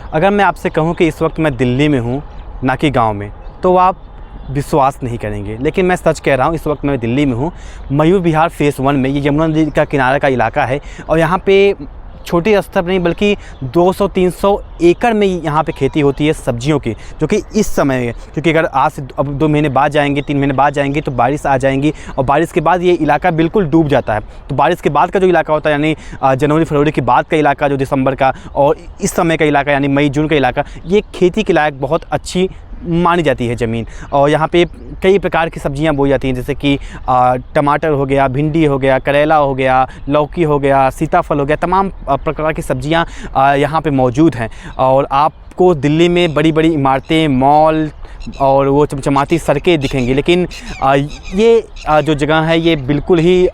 अगर मैं आपसे कहूं कि इस वक्त मैं दिल्ली में हूं, ना कि गांव में, तो आप विश्वास नहीं करेंगे, लेकिन मैं सच कह रहा हूं। इस वक्त मैं दिल्ली में हूं, मयूर विहार फेज़ 1 में। ये यमुना नदी का किनारे का इलाका है और यहाँ पे छोटी स्तर पर नहीं बल्कि 200-300 एकड़ में यहाँ पे खेती होती है सब्जियों की, जो कि इस समय, क्योंकि अगर आज से अब 2 महीने बाद जाएंगे, 3 महीने बाद जाएंगे तो बारिश आ जाएंगी और बारिश के बाद ये इलाका बिल्कुल डूब जाता है। तो बारिश के बाद का जो इलाका होता है, यानी जनवरी फरवरी के बाद का इलाका, जो दिसंबर का और इस समय का इलाका यानी मई जून का इलाका, ये खेती के लायक बहुत अच्छी मानी जाती है ज़मीन। और यहाँ पे कई प्रकार की सब्जियाँ बोई जाती हैं, जैसे कि टमाटर हो गया, भिंडी हो गया, करेला हो गया, लौकी हो गया, सीताफल हो गया, तमाम प्रकार की सब्जियाँ यहाँ पे मौजूद हैं। और आपको दिल्ली में बड़ी बड़ी इमारतें, मॉल और वो चमचमाती सड़कें दिखेंगी, लेकिन ये जो जगह है ये बिल्कुल ही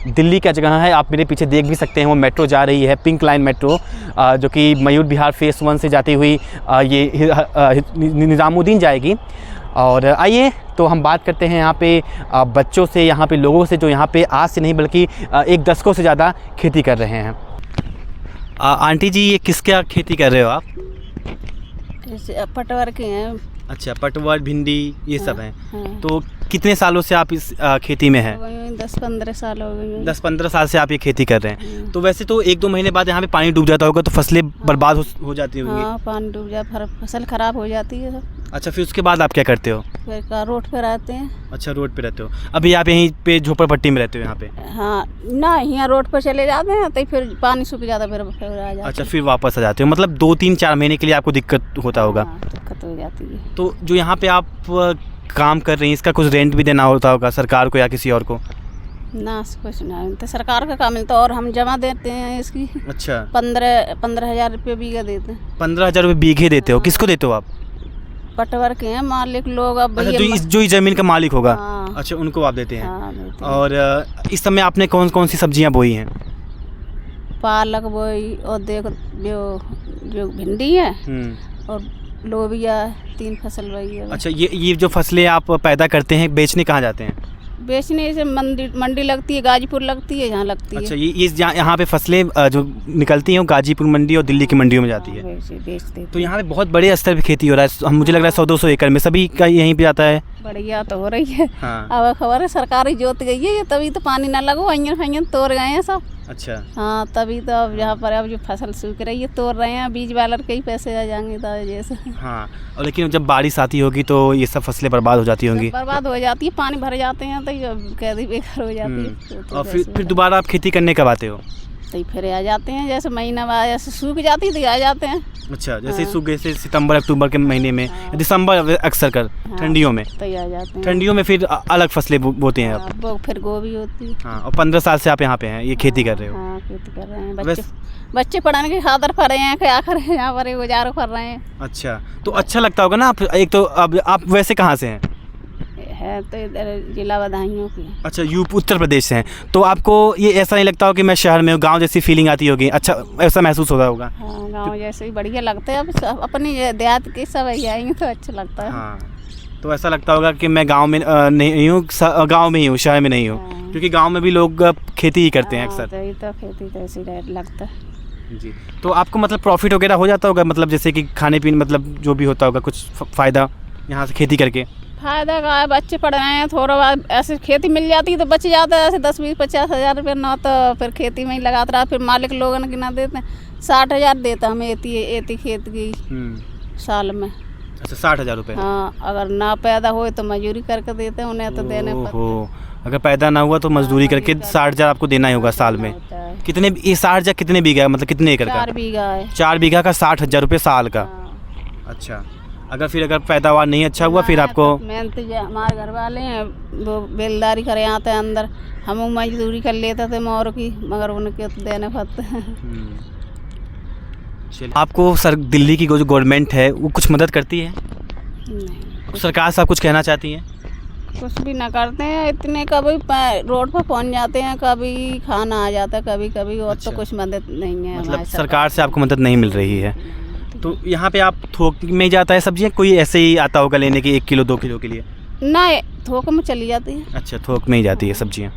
दिल्ली का जगह है। आप मेरे पीछे देख भी सकते हैं, वो मेट्रो जा रही है, पिंक लाइन मेट्रो, जो कि मयूर विहार फेज़ 1 से जाती हुई ये निज़ामुद्दीन जाएगी। और आइए तो हम बात करते हैं यहाँ पे बच्चों से, यहाँ पे लोगों से, जो यहाँ पे आज से नहीं बल्कि एक दशकों से ज़्यादा खेती कर रहे हैं। आंटी जी, ये किसका खेती कर रहे हो आप? पटवार के हैं। अच्छा, पटवार, भिंडी, ये सब हैं। हाँ। तो कितने सालों से आप इस खेती में हैं? 10-15 साल हो गए। 10-15 साल से आप ये खेती कर रहे हैं। तो वैसे तो 1-2 महीने बाद यहाँ पे पानी डूब जाता होगा, तो फसलें बर्बाद हो जाती होंगी। हाँ, पानी डूब जाता, फसल खराब हो जाती है सब। अच्छा, फिर उसके बाद आप क्या करते हो? फिर रोड पे रहते हैं। अच्छा, रोड पे रहते हो। अभी आप यहीं पे झोपड़पट्टी में रहते हो यहाँ पे? हाँ, ना यहाँ रोड पर चले जाते हैं तो फिर पानी सूख जाता, फिर आ जाता। अच्छा, फिर वापस आ जाते हो। मतलब 2-3-4 महीने के लिए आपको दिक्कत होता होगा। हाँ, दिक्कत हो जाती है। तो जो यहाँ पे आप काम कर रही हैं, इसका कुछ रेंट भी देना होता होगा सरकार को या किसी और को? ना, कुछ ना, तो सरकार का काम मिलता है और हम जमा देते हैं इसकी। अच्छा, 15,000 रुपये बीघा देते हैं। 15,000 रुपये बीघे देते हो? किसको देते हो आप? पटवार के हैं मालिक लोग। अब अच्छा, जो इस ज़मीन का मालिक होगा। हाँ। अच्छा, उनको आप देते हैं। हाँ, देते हैं। और इस समय आपने कौन कौन सी सब्जियां बोई हैं? पालक बोई और देखो जो भिंडी है और लोबिया, 3 फसल बोई है। अच्छा, ये जो फसलें आप पैदा करते हैं, बेचने कहाँ जाते हैं? बेचने से मंडी लगती है, गाजीपुर लगती है, यहाँ लगती है। अच्छा, ये यहाँ पे फसलें जो निकलती हैं वो गाजीपुर मंडी और दिल्ली की मंडियों में जाती है। बेचते। तो यहाँ पे बहुत बड़े स्तर पे खेती हो रहा है, मुझे लग रहा है 100-200 एकड़ में सभी का यहीं पे जाता है। बढ़िया तो हो रही है। हाँ। अब खबर है सरकारी जोत गई है, तभी तो पानी ना लगो, अयन तोड़ गए हैं सब। अच्छा। हाँ, तभी तो अब यहाँ पर अब जो फसल सूख रही है तोड़ रहे हैं, बीज वालर के ही पैसे आ जाएंगे तो जैसे। हाँ, और लेकिन जब बारिश आती होगी तो ये सब फसलें बर्बाद हो जाती होंगी। बर्बाद हो जाती है, पानी भर जाते हैं तो कैदी बेकार हो जाती है। और फिर दोबारा आप खेती करने कब आते हो? तो फिर आ जाते हैं, जैसे महीना बाद जैसे सूख जाती है तो आ जाते हैं। अच्छा, जैसे सूख गए से सितंबर अक्टूबर के महीने में, दिसंबर अक्सर कर ठंडियों में तो आ जाते हैं। ठंडियों में फिर अलग फसलें बोते हैं आप? वो फिर गोभी होती है। हाँ, और 15 साल से आप यहाँ पे हैं, ये खेती कर रहे हो? हाँ, खेती कर रहे हैं। बच्चे पढ़ाने की खातर पढ़ रहे हैं, क्या कर रहे हैं, यहाँ पर गुजारा कर रहे हैं। अच्छा, तो अच्छा लगता होगा ना। आप एक तो अब आप वैसे कहाँ से हैं? है तो इधर जिला बदायूं की। अच्छा, उत्तर प्रदेश से हैं। तो आपको ये ऐसा नहीं लगता हो कि मैं शहर में हूँ, गांव जैसी फीलिंग आती होगी? अच्छा, ऐसा महसूस होता होगा? हाँ, गांव जैसे ही बढ़िया लगता है। अब अपनी देहात के सब आएंगे तो अच्छा लगता है। हाँ, तो ऐसा लगता होगा कि मैं गांव में नहीं हूँ, गांव में ही हूँ, शहर में नहीं हूँ। हाँ। क्योंकि गांव में भी लोग खेती ही करते हैं अक्सर। तो खेती तो ऐसी लगता है जी। तो आपको मतलब प्रॉफिट वगैरह हो जाता होगा, मतलब जैसे कि खाने पीने, मतलब जो भी होता होगा, कुछ फ़ायदा यहाँ से खेती करके? फायदा का है, बच्चे पढ़ रहे हैं, थोड़ा बहुत ऐसे खेती मिल जाती है तो बच जाता है, ऐसे 10-20-50 हज़ार रुपये ना, तो फिर खेती में ही लगाता रहा। फिर मालिक लोगों की ना देते हैं, 60,000 देता हमें एती खेत की साल में। अच्छा, 60,000 रुपये? हाँ, अगर ना पैदा हो तो मजदूरी करके देते हैं, उन्हें तो देने पड़ते। अगर पैदा ना हुआ तो मजदूरी करके 60,000 आपको देना ही होगा साल में। कितने, ये 60,000 कितने बीघा है, मतलब कितने एकड़ का? 4 बीघा है। 4 बीघा का 60,000 रुपये साल का? अच्छा, अगर पैदावार नहीं अच्छा हुआ फिर आपको? मेहनत हमारे घर वाले हैं, वो बेलदारी करे आते हैं अंदर, हम मजदूरी कर लेते थे मोर की, मगर उनके तो देने पड़ते हैं। आपको दिल्ली की जो गवर्नमेंट है वो कुछ मदद करती है? नहीं, सरकार से आप कुछ कहना चाहती हैं? कुछ भी ना करते हैं, इतने कभी रोड पर पहुंच जाते हैं, कभी खाना आ जाता है, कभी कभी और। अच्छा। तो कुछ मदद नहीं है, मतलब सरकार से आपको मदद नहीं मिल रही है। तो यहाँ पे आप थोक में जाता है सब्जियाँ, कोई ऐसे ही आता होगा लेने के 1 किलो 2 किलो के लिए? ना, थोक में चली जाती है। अच्छा, थोक में ही जाती है सब्जियाँ।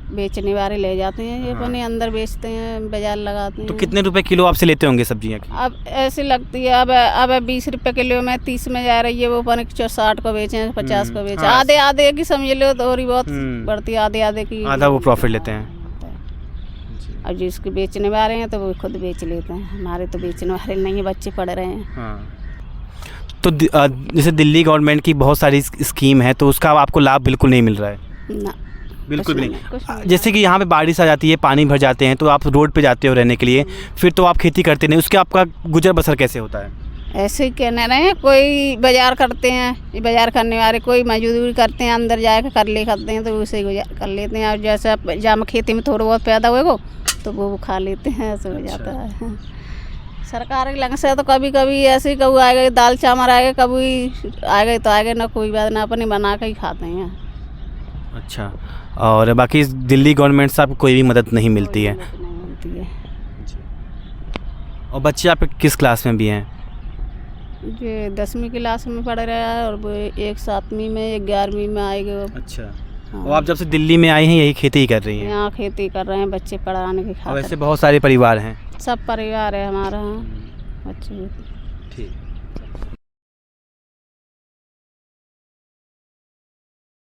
बेचने वाले ले जाते हैं, ये अपने अंदर बेचते हैं, बाजार लगाते हैं। तो कितने रुपए किलो आपसे लेते होंगे सब्जियाँ की? अब ऐसी लगती है, अब 20 रुपये किलो में 30 में जा रही है, वो अपन 60 को बेचे, 50 को बेचे, हाँ। आधे आधे की समझ लो, तो और ही बहुत बढ़ती है, आधे आधे की, आधा वो प्रॉफिट लेते हैं। अब जिसके बेचने वाले हैं तो वो खुद बेच लेते हैं, हमारे तो बेचने वाले नहीं है, बच्चे पढ़ रहे हैं। हाँ। तो जैसे दिल्ली गवर्नमेंट की बहुत सारी स्कीम है, तो उसका आपको लाभ बिल्कुल नहीं मिल रहा है? ना, बिल्कुल भी कुछ नहीं। जैसे कि यहाँ पे बारिश आ जाती है, पानी भर जाते हैं, तो आप रोड पे जाते हो रहने के लिए, फिर तो आप खेती करते नहीं, उसके आपका गुजर बसर कैसे होता है? ऐसे ही कहने रहे हैं, कोई बाजार करते हैं, ये बाजार करने वाले कोई मजदूरी करते हैं, अंदर जाके करते हैं, तो उसे गुजार कर लेते हैं। और जैसे जहाँ खेती में थोड़ा बहुत पैदा हुएगा तो वो खा लेते हैं, ऐसे हो जाता है। सरकार के लंग से तो कभी कभी ऐसे ही कभी आ गए, दाल चावल आ गए, कभी आ गए तो आ गए, ना कोई बात ना, अपने बना के ही खाते हैं। अच्छा, और बाकी दिल्ली गवर्नमेंट से आपको कोई भी मदद नहीं मिलती है? नहीं मिलती है। और बच्चे आपके किस क्लास में भी हैं? ये 10वीं क्लास में पढ़ रहा है, और वो एक 7वीं में, एक 11वीं में आएगा। अच्छा। हाँ। और आप जब से दिल्ली में आई हैं यही खेती ही कर रही हैं? यहाँ खेती कर रहे हैं, बच्चे पढ़ाने के और खातिर। वैसे बहुत सारे परिवार हैं? सब परिवार है हमारा, हाँ, बच्चे। ठीक।